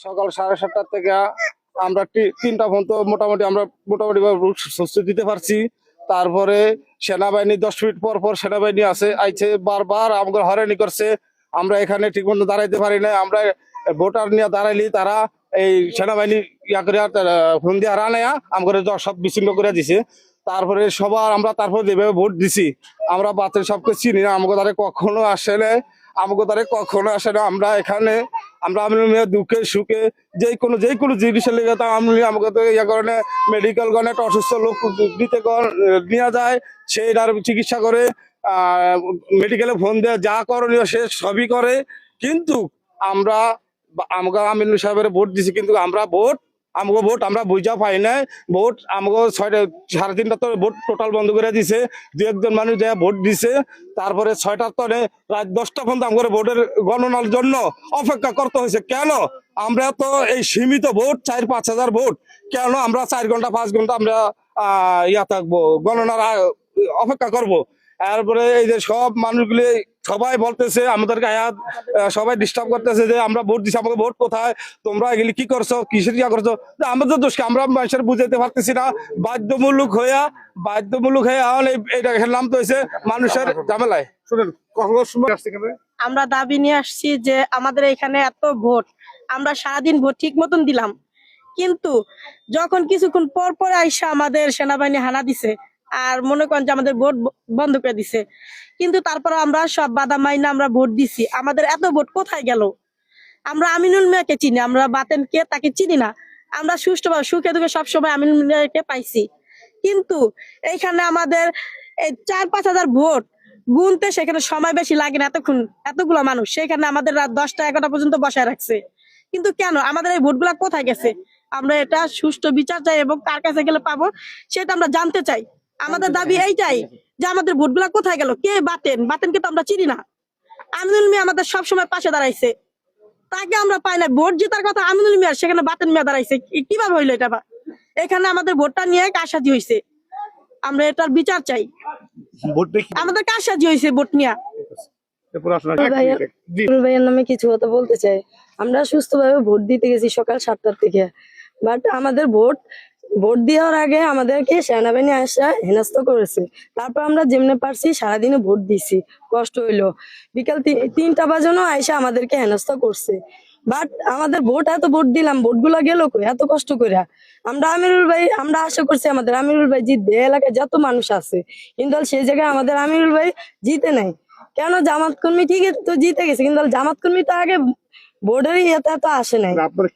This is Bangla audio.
সকাল 7:30 থেকে আমরা 3টা পর্যন্ত মোটামুটি স্বস্তি দিতে পারছি। তারপরে সেনাবাহিনী 10 মিনিট পর পর সেনাবাহিনী আইছে বারবার আমাকে হয়রানি করছে। আমরা এখানে ঠিক মতো দাঁড়াইতে পারি না। আমরা ভোটার নিয়ে দাঁড়াইলি তারা এই সেনাবাহিনী ফোন দিয়ে হারানায়া আমাকে সব বিচ্ছিন্ন করে দিছে। তারপরে তারপরে যেভাবে ভোট দিছি আমরা বাচ্চা সবকে চিনি না। আমাকে তারা কখনো আসে না। আমরা এখানে আমিনুল মিয়া দুঃখে সুখে যে কোনো জিনিসের লেগে আমাকে তো ইয়ে করে মেডিকেল গনে একটা অসুস্থ লোক নিয়ে যায়, সেইটার চিকিৎসা করে মেডিকেলে ফোন দেয়, যা করণীয় সে সবই করে। কিন্তু আমাকে আমিনুল সাহেবের ভোট দিছি, কিন্তু আমাকে ভোট আমরা বুঝা পাই নাই। ভোট আমাকে 3:30 তো ভোট টোটাল বন্ধ করে দিছে। 2-1 মানুষ যা ভোট দিছে। তারপরে 6টার তরে রাত 10টা পর্যন্ত আমাদের ভোটের গণনার জন্য অপেক্ষা করতে হয়েছে। কেন? আমরা তো এই সীমিত ভোট 4-5 হাজার ভোট, কেন আমরা 4 ঘন্টা 5 ঘন্টা আমরা থাকবো, গণনার অপেক্ষা করব? তারপরে এই যে সব মানুষগুলি সবাই বলতেছে আমাদেরকে সবাই ডিস্টার্ব করতেছে যে আমরা ভোট দিচ্ছি, আমাকে ভোট কোথায়, তোমরা এগুলি কি করছো, কিসের ইয়া করছো? আমাদের দোষকে আমরা মানুষের বুঝাইতে পারতেছি না। বাধ্যমূলক হইয়া এখন এইটা নাম তো হয়েছে মানুষের ঝামেলায়। শুনেন, আমরা দাবি নিয়ে আসছি যে আমাদের এখানে এত ভোট, আমরা সারাদিন ভোট ঠিক মতন দিলাম, কিন্তু যখন কিছুক্ষণ পর পর আইসা আমাদের সেনাবাহিনী হানা দিছে আর মনে করেন যে আমাদের ভোট বন্ধ করে দিছে। কিন্তু তারপর আমরা সব বাধা মাইনা আমরা ভোট দিছি। আমাদের এত ভোট কোথায় গেল? আমরা আমিনুল মিয়াকে চিনি, আমরা বাতেনকে তাকে চিনি না। আমরা সুষ্ঠুভাবে সুখে দুঃখে সবসময় আমিনুল মিয়াকে পাইছি, কিন্তু এইখানে আমাদের এই 4-5 হাজার ভোট গুনতে সেখানে সময় বেশি লাগে না। এতগুলো মানুষ সেখানে আমাদের রাত 10টা-11টা পর্যন্ত বসায় রাখছে। কিন্তু কেন আমাদের এই ভোটগুলা কোথায় গেছে? আমরা এটা সুষ্ঠু বিচার চাই এবং কার কাছে গেলে পাবো সেটা আমরা জানতে চাই। আমাদের দাবি এইটাই যে আমাদের ভোটগুলা কোথায় গেল। কে বাতেনকে তো আমরা চিনি না। আমিনুল মিয়া আমাদের সবসময় পাশে দাঁড়াইছে, তাকে আমরা পাই না। ভোট জেতার কথা আমিনুল মিয়া, সেখানে বাতেন মিয়া দাঁড়াইছে। কিভাবে হইলো এটা? এখানে আমাদের ভোটটা নিয়ে কারসাজি হয়েছে, আমরা এটার বিচার চাই। আমাদের কারসাজি হয়েছে ভোট নিয়ে। ভাইয়ের নামে কিছু কথা বলতে চাই। আমরা সুস্থভাবে ভোট দিতে গেছি সকাল 7টার থেকে, বাট আমাদের ভোট দেওয়ার আগে আমাদেরকে সেনাবাহিনী আসা হেনস্থা করেছে। তারপর আমরা যেমনি পারছি সারাদিনে ভোট দিছি, কষ্ট হইলো। বিকাল 3টা বাজনো আইসা আমাদেরকে হেনস্থা করছে। বাট আমাদের এত ভোট দিলাম, ভোটগুলা গেল কই এত কষ্ট করে? আমরা আশা করছি আমাদের আমিরুল ভাই জিতবে, এলাকায় যত মানুষ আছে, কিন্তু সেই জায়গায় আমাদের আমিরুল ভাই জিতে নাই। কেন? জামাত কর্মী ঠিকই তো জিতে গেছে, কিন্তু জামাত কর্মী তো আগে ভোটেরই এত আসে নাই।